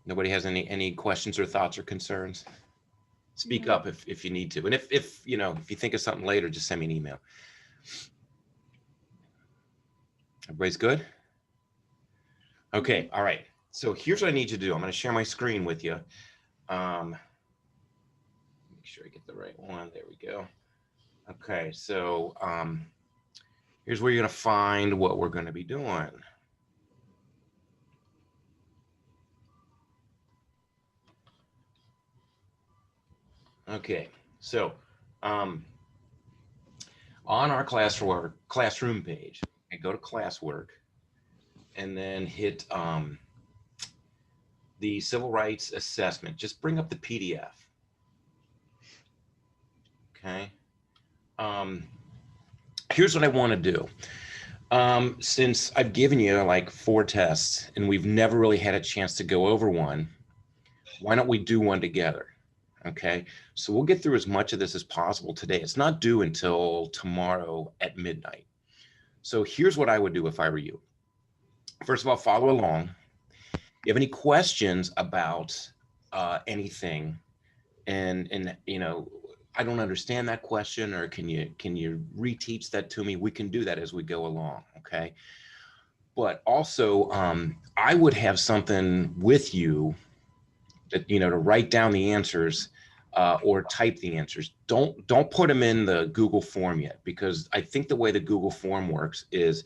Nobody has any questions or thoughts or concerns? Speak No. up if you need to. And if you know, if you think of something later, just send me an email. Everybody's good? Okay, all right. So here's what I need you to do. I'm going to share my screen with you. Make sure I get the right one. There we go. Okay, so here's where you're going to find what we're going to be doing. Okay, so on our classroom page, I go to classwork and then hit the civil rights assessment. Just bring up the PDF. Okay. Here's what I want to do. Since I've given you like 4 tests and we've never really had a chance to go over one, why don't we do one together? Okay, so we'll get through as much of this as possible today. It's not due until tomorrow at midnight. So here's what I would do if I were you. First of all, follow along. If you have any questions about anything, and you know, I don't understand that question, or can you reteach that to me? We can do that as we go along. Okay. But also, I would have something with you that, you know, to write down the answers or type the answers. Don't put them in the Google form yet, because I think the way the Google form works is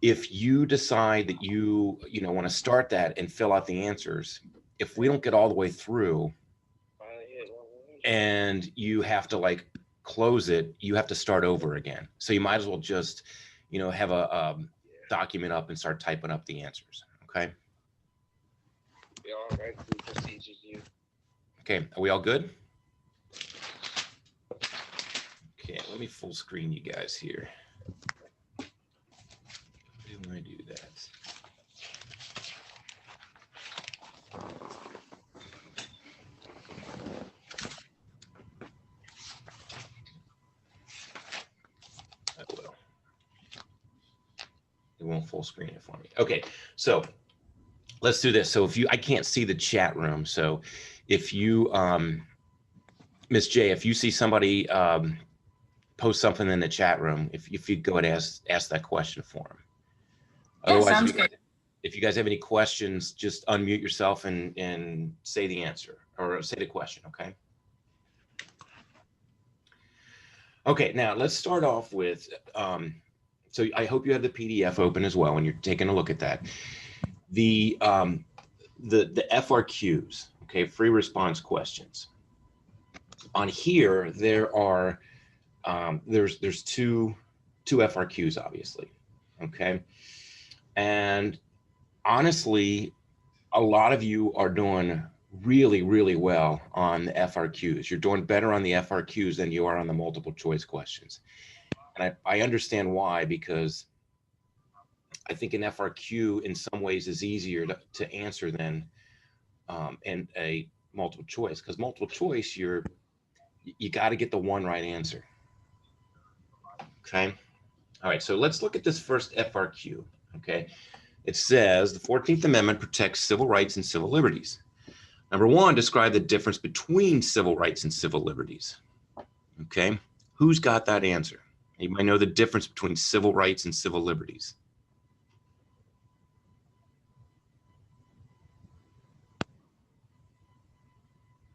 if you decide that you know want to start that and fill out the answers, if we don't get all the way through and you have to like close it, you have to start over again. So you might as well just, you know, have a document up and start typing up the answers. Okay. We all right through procedures you. Okay. Are we all good? Okay. Let me full screen you guys here. How do I do that? I will. It won't full screen it for me. Okay. So let's do this. So if you, I can't see the chat room. So if you, Miss J, if you see somebody post something in the chat room, if you go and ask that question for them. Yeah, Otherwise, sounds good. if you guys have any questions, just unmute yourself and say the answer or say the question. Okay. Okay. Now let's start off with. So I hope you have the PDF open as well, and you're taking a look at that. The FRQs, okay, free response questions. On here, there are there's two FRQs, obviously, okay, and honestly, a lot of you are doing really well on the FRQs. You're doing better on the FRQs than you are on the multiple choice questions, and I understand why, because I think an FRQ in some ways is easier to answer than and a multiple choice, because multiple choice you got to get the one right answer. Okay. All right. So let's look at this first FRQ. Okay. It says the 14th Amendment protects civil rights and civil liberties. Number 1, describe the difference between civil rights and civil liberties. Okay. Who's got that answer? You might know the difference between civil rights and civil liberties.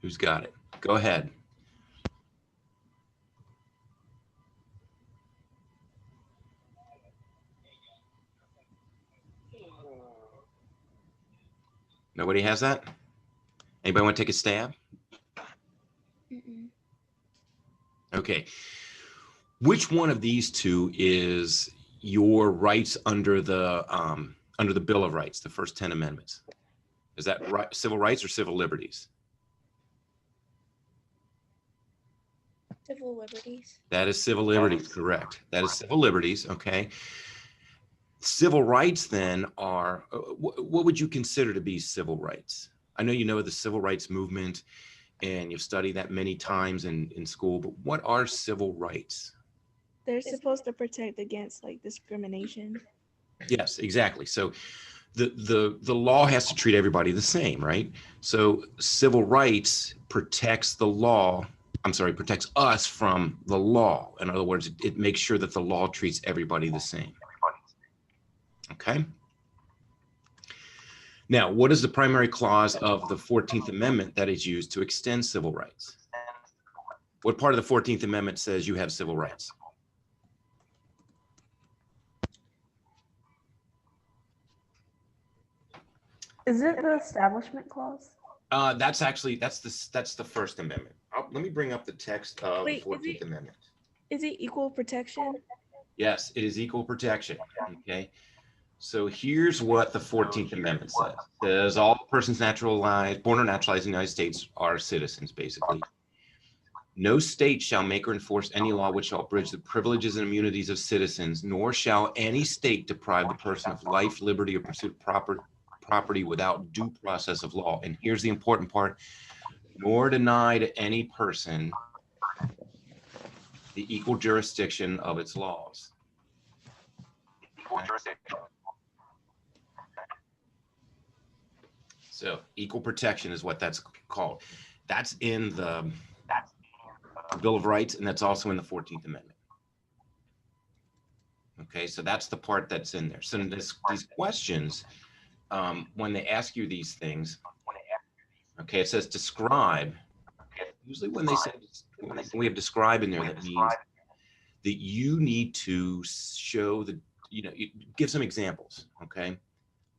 Who's got it? Go ahead. Nobody has that? Anybody want to take a stab? Mm-mm. Okay. Which one of these two is your rights under the Bill of Rights, the first 10 amendments? Is that right, civil rights or civil liberties? Civil liberties. That is civil liberties, correct. That is civil liberties, okay. Civil rights then are, what would you consider to be civil rights? I know you know the civil rights movement and you've studied that many times in school, but what are civil rights? They're supposed to protect against like discrimination. Yes, exactly. So the law has to treat everybody the same, right? So civil rights protects the law. I'm sorry, protects us from the law. In other words, it makes sure that the law treats everybody the same. Okay. Now, what is the primary clause of the 14th Amendment that is used to extend civil rights? What part of the 14th Amendment says you have civil rights? Is it the Establishment Clause? That's the First Amendment. Let me bring up the text of Wait, the 14th Amendment. Is it equal protection? Yes, it is equal protection. Okay. So here's what the 14th Amendment says. It says all persons born or naturalized in the United States are citizens, basically. No state shall make or enforce any law which shall abridge the privileges and immunities of citizens, nor shall any state deprive the person of life, liberty, or pursuit of property without due process of law. And here's the important part: nor deny to any person the equal jurisdiction of its laws. Okay. So equal protection is what that's called. That's in the Bill of Rights, and that's also in the 14th Amendment. Okay, so that's the part that's in there. So these questions, when they ask you these things, okay, it says describe. Usually when we have describe in there, that means that you need to show give some examples, okay?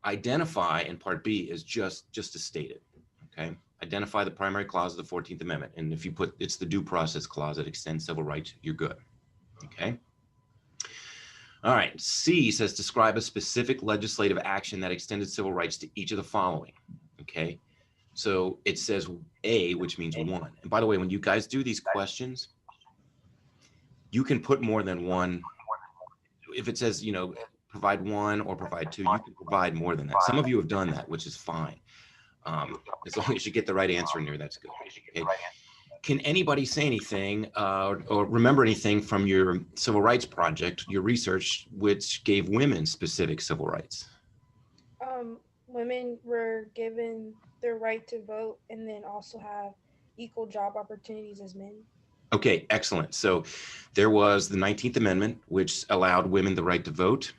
Identify in part B is just to state it, okay? Identify the primary clause of the 14th Amendment. And if you put, it's the due process clause that extends civil rights, you're good, okay? All right, C says describe a specific legislative action that extended civil rights to each of the following, okay? So it says A, which means one. And by the way, when you guys do these questions, you can put more than one. If it says, provide one or provide two, you can provide more than that. Some of you have done that, which is fine. As long as you get the right answer in there, that's good. Okay. Can anybody say anything or remember anything from your civil rights project, your research, which gave women specific civil rights? Women were given their right to vote and then also have equal job opportunities as men. Okay, excellent. So there was the 19th Amendment, which allowed women the right to vote.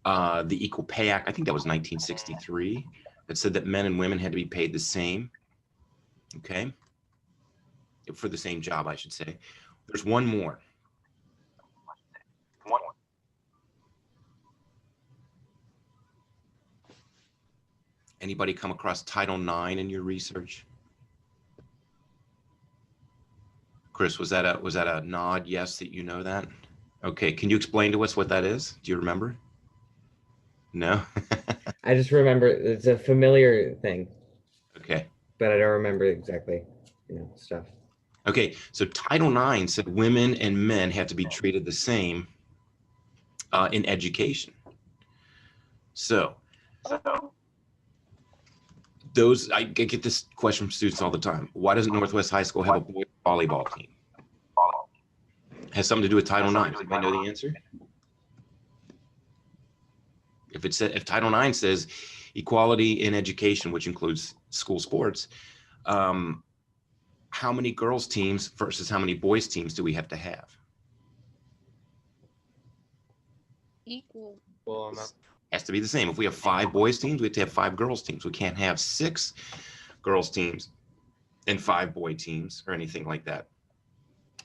The Equal Pay Act, I think that was 1963, that said that men and women had to be paid the same, okay? For the same job, I should say. There's one more. Anybody come across Title IX in your research? Chris, was that a nod? Yes, that you know that? Okay, can you explain to us what that is? Do you remember? No? I just remember it's a familiar thing. Okay. But I don't remember exactly, stuff. Okay, so Title IX said women and men have to be treated the same in education. So I get this question from students all the time. Why doesn't Northwest High School have a boys volleyball team? Has something to do with Title IX. Does anybody know the answer? If Title IX says equality in education, which includes school sports, how many girls teams versus how many boys teams do we have to have? Equal. Has to be the same. If we have 5 boys teams, we have to have 5 girls teams. We can't have 6 girls teams and 5 boy teams or anything like that.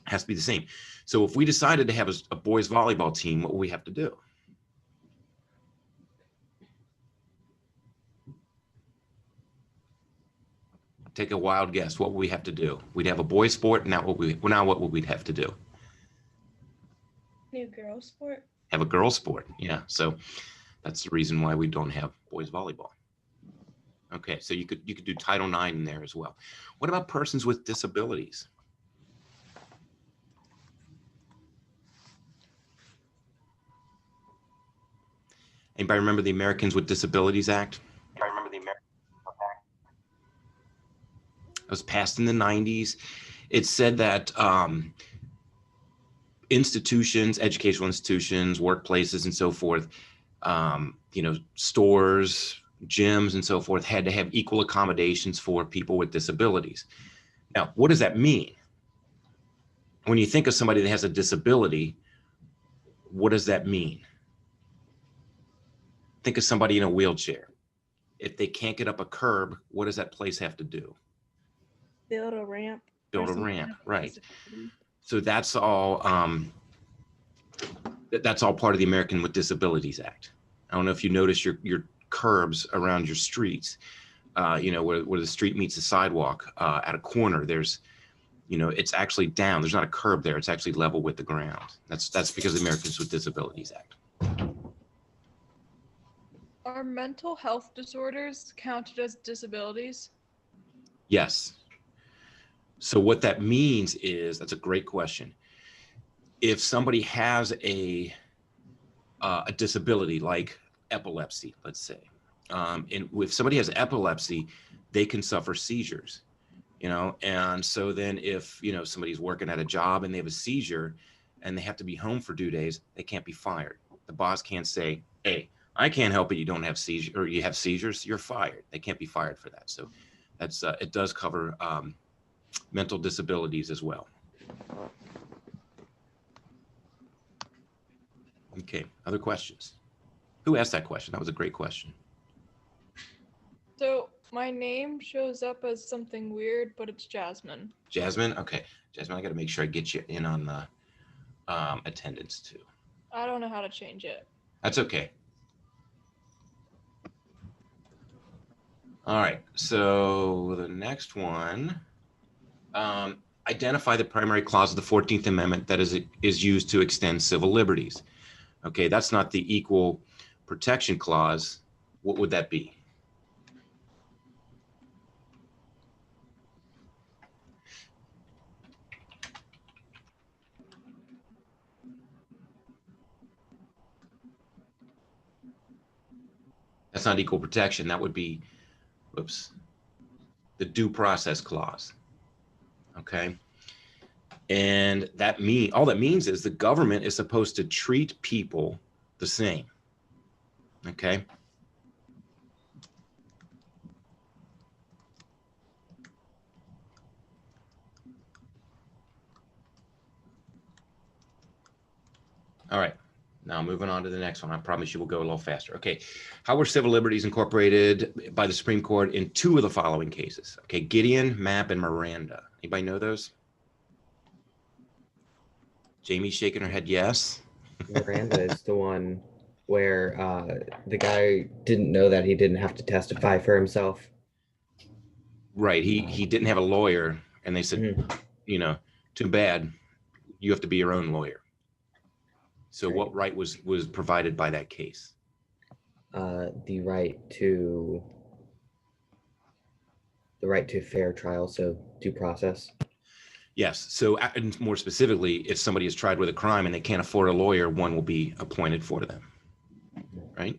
It has to be the same. So if we decided to have a boys volleyball team, what would we have to do? Take a wild guess. What would we have to do? We'd have a boys sport. Now what would we have to do? New girls sport. Have a girls sport. Yeah. So that's the reason why we don't have boys volleyball. Okay. So you could do Title IX in there as well. What about persons with disabilities? Anybody remember the Americans with Disabilities Act? It was passed in the 90s. It said that institutions, educational institutions, workplaces, and so forth, stores, gyms, and so forth had to have equal accommodations for people with disabilities. Now, what does that mean? When you think of somebody that has a disability, what does that mean? Think of somebody in a wheelchair. If they can't get up a curb, what does that place have to do? Build a ramp. Build a for someone ramp, with right. disability. So that's all part of the American with Disabilities Act. I don't know if you notice your curbs around your streets, where the street meets the sidewalk, at a corner, there's, it's actually down. There's not a curb there. It's actually level with the ground. That's because of the Americans with Disabilities Act. Are mental health disorders counted as disabilities? Yes. So what that means is, that's a great question. If somebody has a disability like epilepsy, let's say, and if somebody has epilepsy, they can suffer seizures, and so then if, somebody's working at a job and they have a seizure and they have to be home for 2 days, they can't be fired. The boss can't say, hey, I can't help it, you don't have seizure, or you have seizures, you're fired. They can't be fired for that. So that's it does cover mental disabilities as well. Okay, other questions? Who asked that question? That was a great question. So my name shows up as something weird, but it's Jasmine. Jasmine? Okay. Jasmine, I got to make sure I get you in on the attendance too. I don't know how to change it. That's okay. All right, so the next one, identify the primary clause of the 14th Amendment that is used to extend civil liberties. Okay, that's not the Equal Protection Clause. What would that be? That's not equal protection. That would be, the Due Process Clause. Okay. And all that means is the government is supposed to treat people the same. Okay. All right. Now moving on to the next one. I promise you we'll go a little faster. Okay. How were civil liberties incorporated by the Supreme Court in 2 of the following cases? Okay. Gideon, Mapp, and Miranda. Anybody know those? Jamie's shaking her head yes. Miranda is the one where the guy didn't know that he didn't have to testify for himself. Right. He didn't have a lawyer, and they said, too bad. You have to be your own lawyer. So Right. what right was provided by that case? The right to fair trial, so due process. Yes. So and more specifically, if somebody is tried with a crime and they can't afford a lawyer, one will be appointed for them. Right.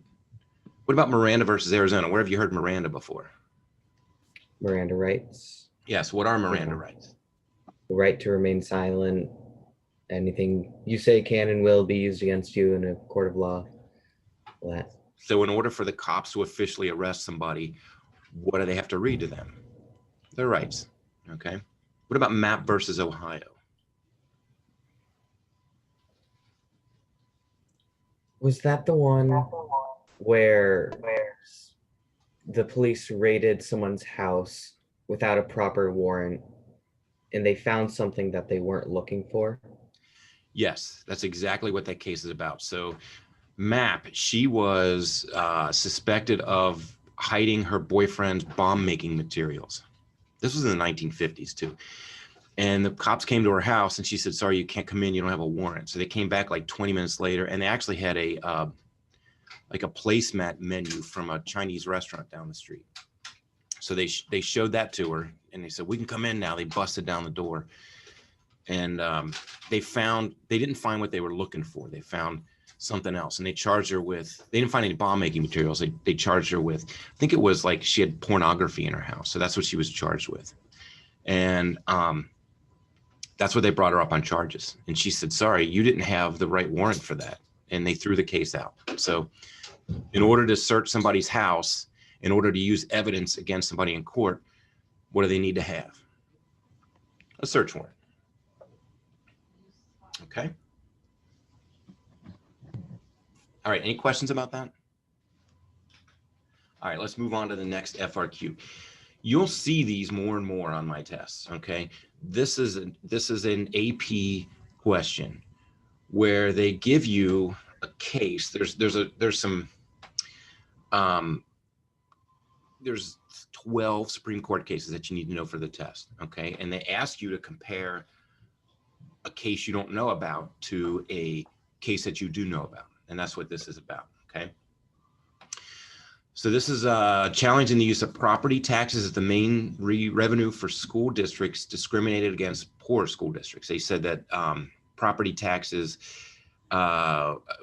What about Miranda versus Arizona? Where have you heard Miranda before? Miranda Rights. Yes. What are Miranda rights? The right to remain silent. Anything you say can and will be used against you in a court of law. That. So in order for the cops to officially arrest somebody, what do they have to read to them? Their rights. Okay. What about Mapp versus Ohio? Was that the one where the police raided someone's house without a proper warrant and they found something that they weren't looking for? Yes, that's exactly what that case is about. So Mapp, she was suspected of hiding her boyfriend's bomb-making materials. This was in the 1950s too. And the cops came to her house and she said, sorry, you can't come in. You don't have a warrant. So they came back like 20 minutes later and they actually had a placemat menu from a Chinese restaurant down the street. So they showed that to her and they said, we can come in now. They busted down the door and they didn't find what they were looking for. They found something else and they charged her with, they didn't find any bomb making materials. They charged her with, I think it was like she had pornography in her house. So that's what she was charged with. And that's what they brought her up on charges. And she said, sorry, you didn't have the right warrant for that. And they threw the case out. So In order to search somebody's house, in order to use evidence against somebody in court, what do they need to have? A search warrant. Okay. All right, any questions about that? All right, let's move on to the next FRQ. You'll see these more and more on my tests, okay? This is an AP question where they give you a case. There's 12 Supreme Court cases that you need to know for the test, okay? And they ask you to compare a case you don't know about to a case that you do know about. And that's what this is about, okay? So this is challenging the use of property taxes as the main revenue for school districts discriminated against poor school districts. They said that property taxes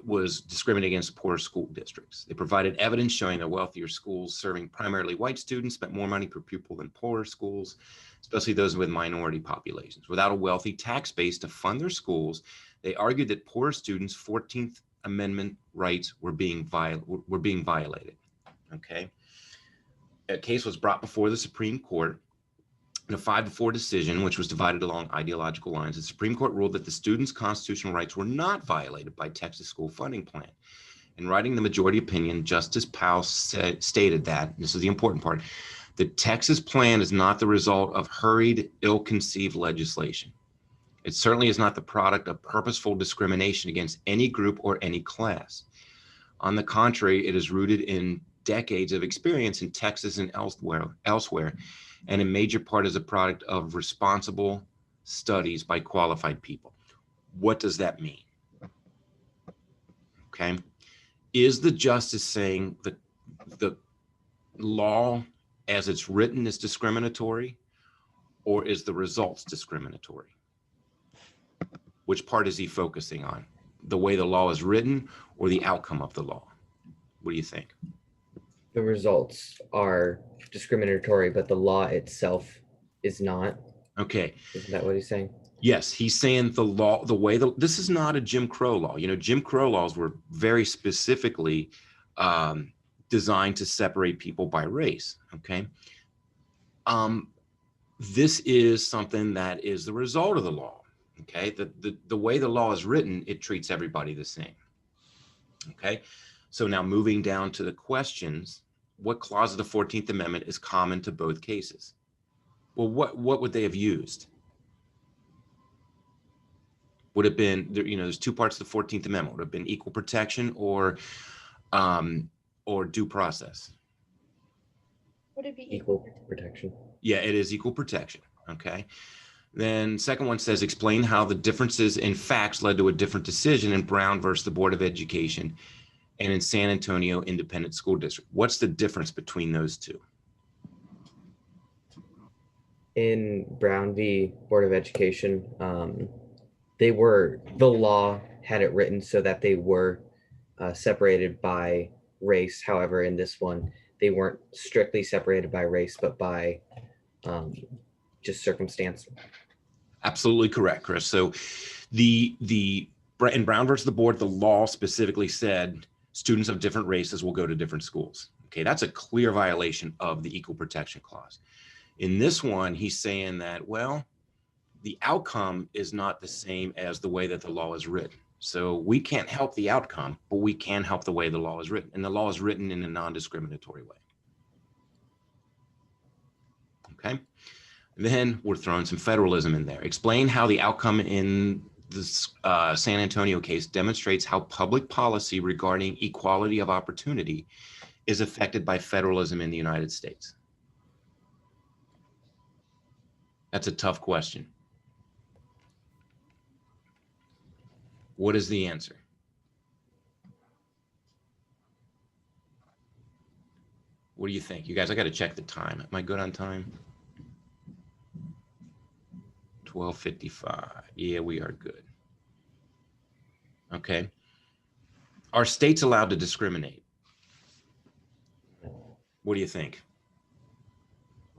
was discriminating against poor school districts. They provided evidence showing that wealthier schools serving primarily white students spent more money per pupil than poorer schools, especially those with minority populations. Without a wealthy tax base to fund their schools, they argued that poor students' 14th Amendment rights were being violated. Okay. A case was brought before the Supreme Court in a 5-4 decision, which was divided along ideological lines. The Supreme Court ruled that the students' constitutional rights were not violated by Texas school funding plan. In writing the majority opinion, Justice Powell stated that, this is the important part, the Texas plan is not the result of hurried, ill-conceived legislation. It certainly is not the product of purposeful discrimination against any group or any class. On the contrary, it is rooted in decades of experience in Texas and elsewhere, and in major part is a product of responsible studies by qualified people. What does that mean? Okay. Is the justice saying that the law as it's written is discriminatory, or is the results discriminatory? Which part is he focusing on? The way the law is written or the outcome of the law? What do you think? The results are discriminatory, but the law itself is not. Okay. Isn't that what he's saying? Yes, he's saying the law, this is not a Jim Crow law. You know, Jim Crow laws were very specifically designed to separate people by race. Okay. This is something that is the result of the law. Okay. The way the law is written, it treats everybody the same. Okay. So now moving down to the questions, what clause of the 14th Amendment is common to both cases? Well, what would they have used? Would have been, you know, there's two parts of the 14th Amendment. Would have been equal protection or due process. Would it be Equal protection. Yeah, it is equal protection. Okay. Then second one says, explain how the differences in facts led to a different decision in Brown versus the Board of Education and in San Antonio Independent School District. What's the difference between those two? In Brown v. Board of Education, the law had it written so that they were separated by race. However, in this one, they weren't strictly separated by race, but by just circumstance. Absolutely correct, Chris. So in Brown versus the Board, the law specifically said students of different races will go to different schools. Okay, that's a clear violation of the Equal Protection Clause. In this one, he's saying that, well, the outcome is not the same as the way that the law is written. So we can't help the outcome, but we can help the way the law is written. And the law is written in a non-discriminatory way. Okay. Then we're throwing some federalism in there. Explain how the outcome in this San Antonio case demonstrates how public policy regarding equality of opportunity is affected by federalism in the United States. That's a tough question. What is the answer? What do you think? You guys, I got to check the time. Am I good on time? 12:55. Yeah, we are good. Okay. Are states allowed to discriminate? What do you think?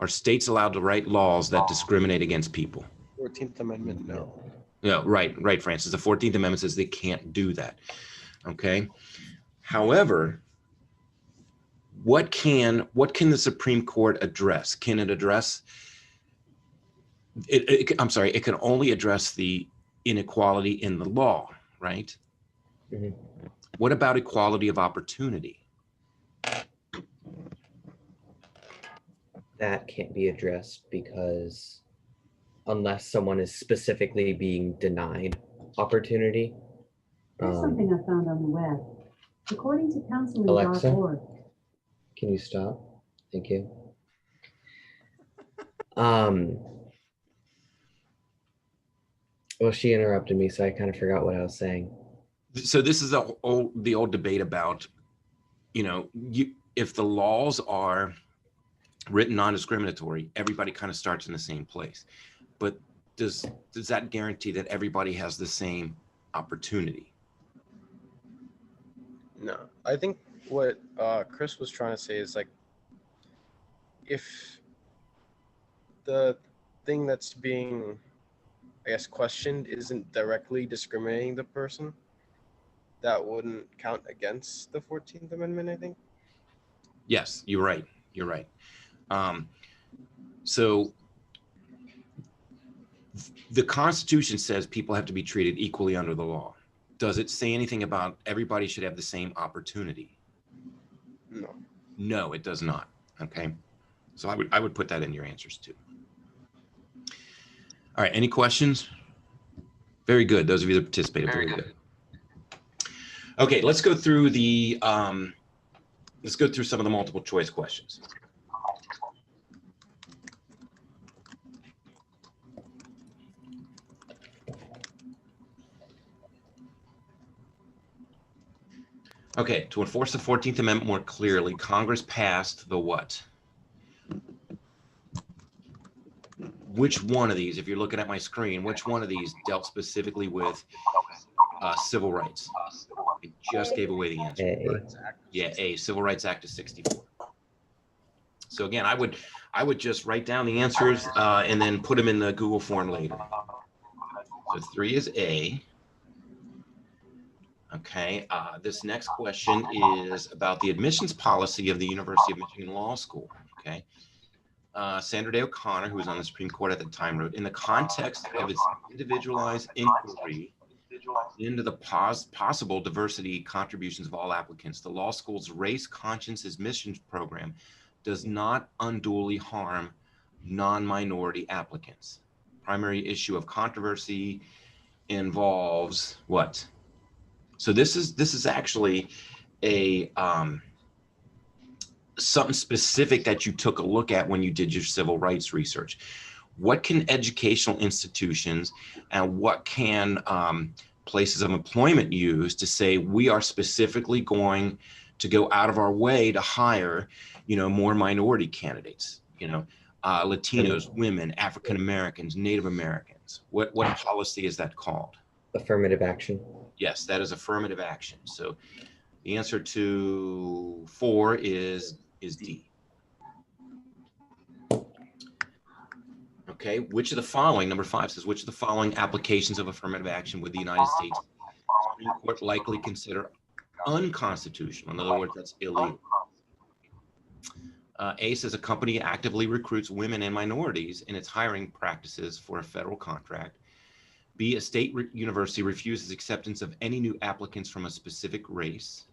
Are states allowed to write laws that discriminate against people? 14th Amendment, no. Yeah, right, Francis. The 14th Amendment says they can't do that. Okay. However, what can the Supreme Court address? Can it address I'm sorry, it can only address the inequality in the law, right? Mhm. What about equality of opportunity? That can't be addressed because unless someone is specifically being denied opportunity. Here's something I found on the web. According to Alexa? counseling.org. Can you stop? Thank you. Well, she interrupted me, so I kind of forgot what I was saying. So this is the old debate about, if the laws are written non-discriminatory, everybody kind of starts in the same place. But does that guarantee that everybody has the same opportunity? No, I think what Chris was trying to say is like, if the thing that's being, I guess, questioned isn't directly discriminating the person, that wouldn't count against the 14th Amendment, I think. Yes, you're right. You're right. So the Constitution says people have to be treated equally under the law. Does it say anything about everybody should have the same opportunity? No. No, it does not. Okay. So I would put that in your answers too. All right. Any questions? Very good. Those of you that participated, very good. Okay, let's go through some of the multiple choice questions. Okay, to enforce the 14th Amendment more clearly, Congress passed the what? Which one of these, if you're looking at my screen, which one of these dealt specifically with civil rights? I just gave away the answer. A. Yeah, A, Civil Rights Act of 64. So again, I would just write down the answers and then put them in the Google form later. So 3 is A. Okay, this next question is about the admissions policy of the University of Michigan Law School. Okay, Sandra Day O'Connor, who was on the Supreme Court at the time, wrote, in the context of its individualized inquiry into the possible diversity contributions of all applicants, the law school's race conscious admissions program does not unduly harm non-minority applicants. Primary issue of controversy involves what? So this is actually a something specific that you took a look at when you did your civil rights research. What can educational institutions and what can places of employment use to say we are specifically going to go out of our way to hire, more minority candidates, Latinos, women, African Americans, Native Americans? What policy is that called? Affirmative action. Yes, that is affirmative action. So the answer to 4 is D. Okay, which of the following, number 5 says, which of the following applications of affirmative action would the United States Supreme Court likely consider unconstitutional? In other words, that's illegal. A says a company actively recruits women and minorities in its hiring practices for a federal contract. B, a state university refuses acceptance of any new applicants from a specific race.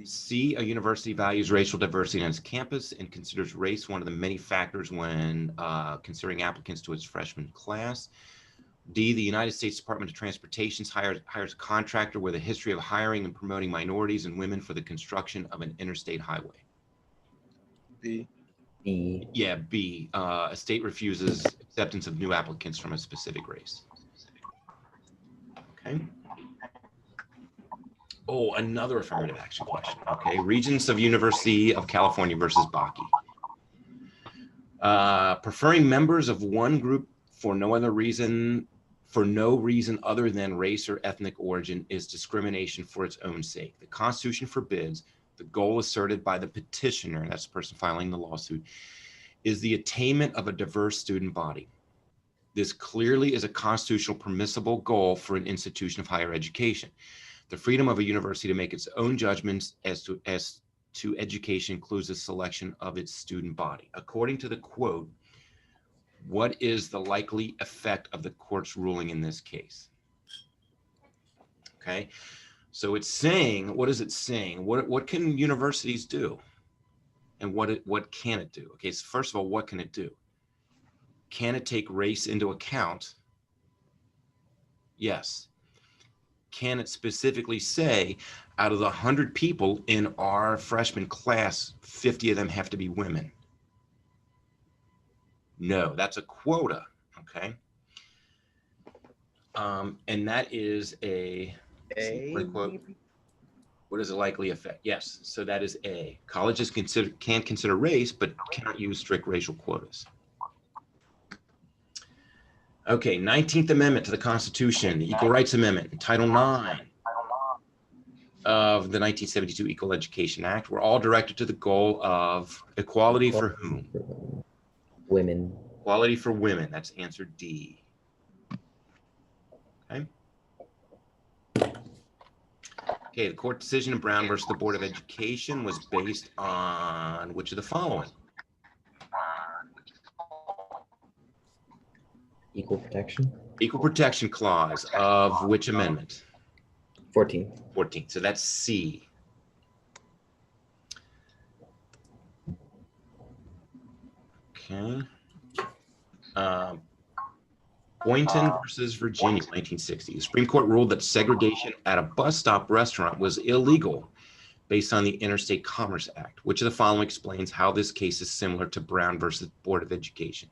C, a university values racial diversity on its campus and considers race one of the many factors when considering applicants to its freshman class. D, the United States Department of Transportation hires a contractor with a history of hiring and promoting minorities and women for the construction of an interstate highway. B. B. Yeah, B, a state refuses acceptance of new applicants from a specific race. Okay. Oh, another affirmative action question. Okay, Regents of University of California versus Bakke. Preferring members of one group for no reason other than race or ethnic origin is discrimination for its own sake. The Constitution forbids. The goal asserted by the petitioner, that's the person filing the lawsuit, is the attainment of a diverse student body. This clearly is a constitutional permissible goal for an institution of higher education. The freedom of a university to make its own judgments as to education includes a selection of its student body. According to the quote, what is the likely effect of the court's ruling in this case? Okay, so it's saying, what is it saying? What can universities do? And what can it do? Okay, so first of all, what can it do? Can it take race into account? Yes. Can it specifically say, out of the 100 people in our freshman class, 50 of them have to be women? No, that's a quota, okay? And that is a quote. What is a likely effect? Yes, so that is A. Colleges can consider race, but cannot use strict racial quotas. Okay, 19th Amendment to the Constitution, the Equal Rights Amendment, Title IX of the 1972 Equal Education Act were all directed to the goal of equality for whom? Women. Equality for women, that's answer D. Okay. Okay, the court decision in Brown versus the Board of Education was based on which of the following? Equal protection. Equal Protection Clause of which amendment? 14. 14. So that's C. Okay. Boynton versus Virginia, 1960. The Supreme Court ruled that segregation at a bus stop restaurant was illegal based on the Interstate Commerce Act. Which of the following explains how this case is similar to Brown versus Board of Education?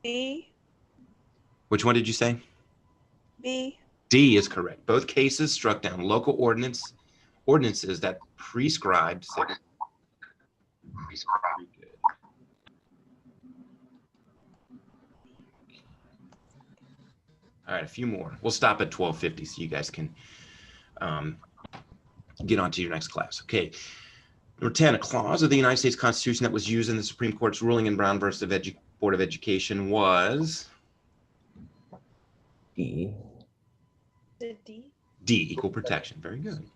B. Which one did you say? B. D is correct. Both cases struck down local ordinances that prescribed segregation. All right, a few more. We'll stop at 12:50 so you guys can get on to your next class. Okay. Number 10, a clause of the United States Constitution that was used in the Supreme Court's ruling in Brown versus Board of Education was D. The D. D, equal protection. Very good.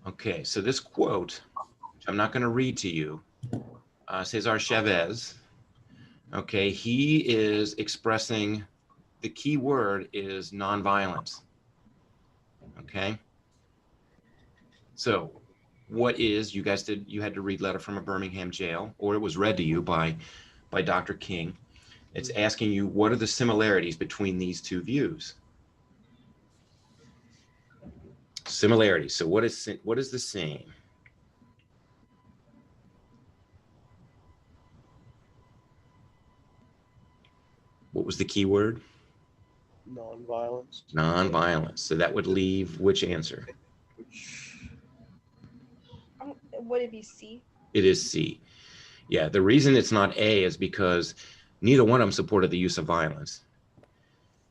Okay, so this quote, which I'm not going to read to you, Cesar Chavez, okay, he is expressing, the key word is nonviolence. Okay. So what is, you guys did, you had to read Letter from a Birmingham Jail, or it was read to you by Dr. King. It's asking you, what are the similarities between these two views? Similarities. So what is the same? What was the key word? Nonviolence. Nonviolence. So that would leave which answer? Would it be C? It is C. Yeah, the reason it's not A is because neither one of them supported the use of violence.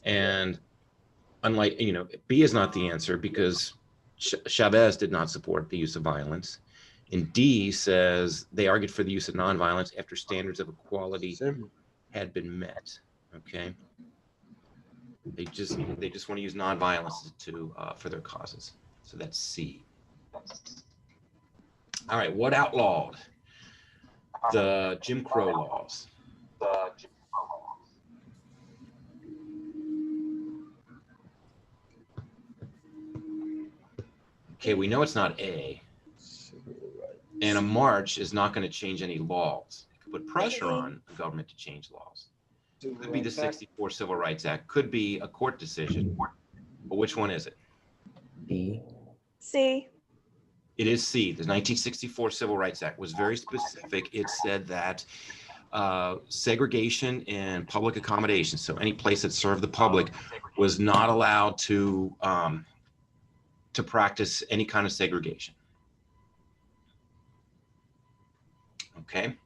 And unlike, you know, B is not the answer because Chavez did not support the use of violence. And D says they argued for the use of nonviolence after standards of equality had been met. Okay. They just want to use nonviolence to for their causes. So that's C. All right, what outlawed the Jim Crow laws? Okay, we know it's not A. And a march is not going to change any laws. It could put pressure on the government to change laws. Could be the 64 Civil Rights Act, could be a court decision, but which one is it? D. C. It is C. The 1964 Civil Rights Act was very specific. It said that segregation in public accommodations, so any place that served the public, was not allowed to practice any kind of segregation. Okay.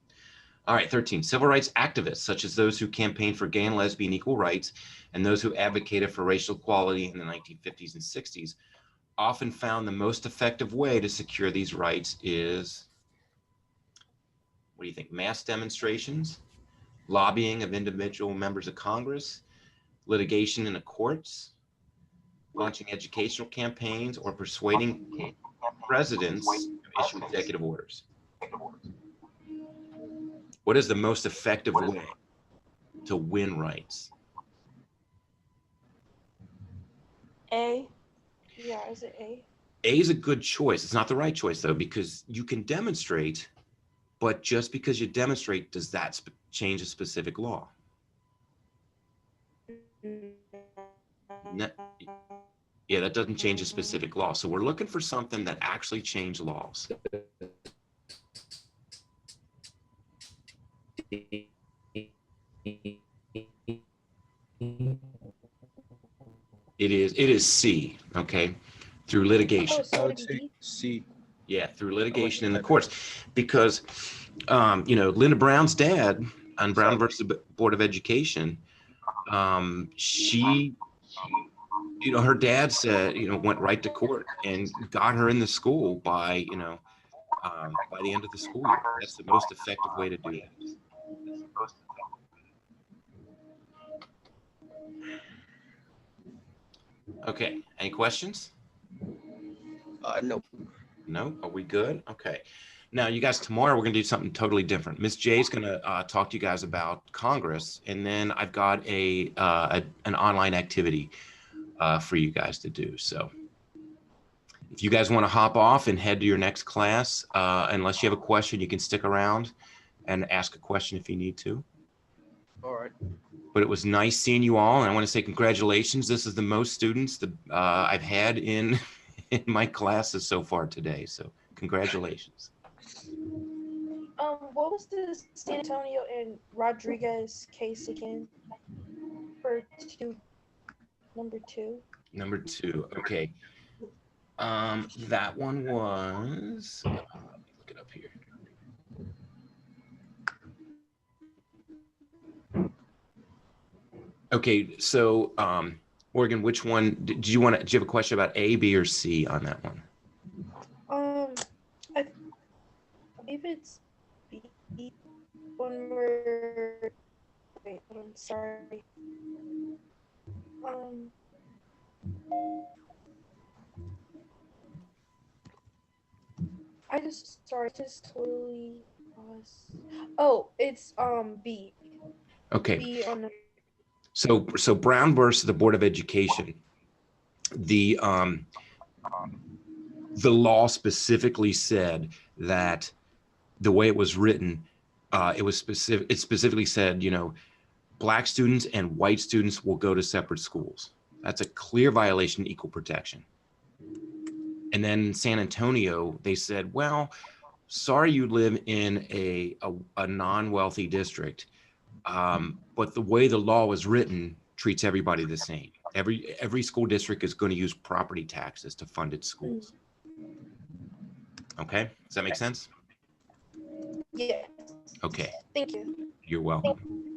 All right, 13. Civil rights activists, such as those who campaigned for gay and lesbian equal rights and those who advocated for racial equality in the 1950s and 60s, often found the most effective way to secure these rights is, what do you think, mass demonstrations, lobbying of individual members of Congress, litigation in the courts, launching educational campaigns, or persuading presidents to issue executive orders. What is the most effective way to win rights? A. Yeah, is it A? A is a good choice. It's not the right choice though, because you can demonstrate, but just because you demonstrate, does that change a specific law? No. Yeah, that doesn't change a specific law. So we're looking for something that actually changed laws. It is C, okay, through litigation. Oh, so I would would it say be C. Yeah, through litigation in the courts, because Linda Brown's dad on Brown versus the Board of Education, she, her dad said, went right to court and got her in the school by the end of the school year. That's the most effective way to do that. Okay, any questions? No. No, are we good? Okay. Now, you guys, tomorrow we're going to do something totally different. Miss J's going to talk to you guys about Congress, and then I've got an online activity for you guys to do. So if you guys want to hop off and head to your next class, unless you have a question, you can stick around and ask a question if you need to. All right. But it was nice seeing you all, and I want to say congratulations. This is the most students that I've had in my classes so far today. So congratulations. what was the San Antonio and Rodriguez case again? For number two. Number 2. Okay. That one was, let me look it up here. Okay, so Morgan, which one do you have a question about, A, B, or C on that one? I believe it's B. When we're wait, I'm sorry. Just totally lost. Oh, it's B. Okay. B on the So Brown versus the Board of Education, the law specifically said that the way it was written, it specifically said, Black students and white students will go to separate schools. That's a clear violation of equal protection. And then in San Antonio, they said, well, sorry you live in a non-wealthy district, but the way the law was written treats everybody the same. Every school district is going to use property taxes to fund its schools. Okay, does that make sense? Yeah. Okay. Thank you. You're welcome.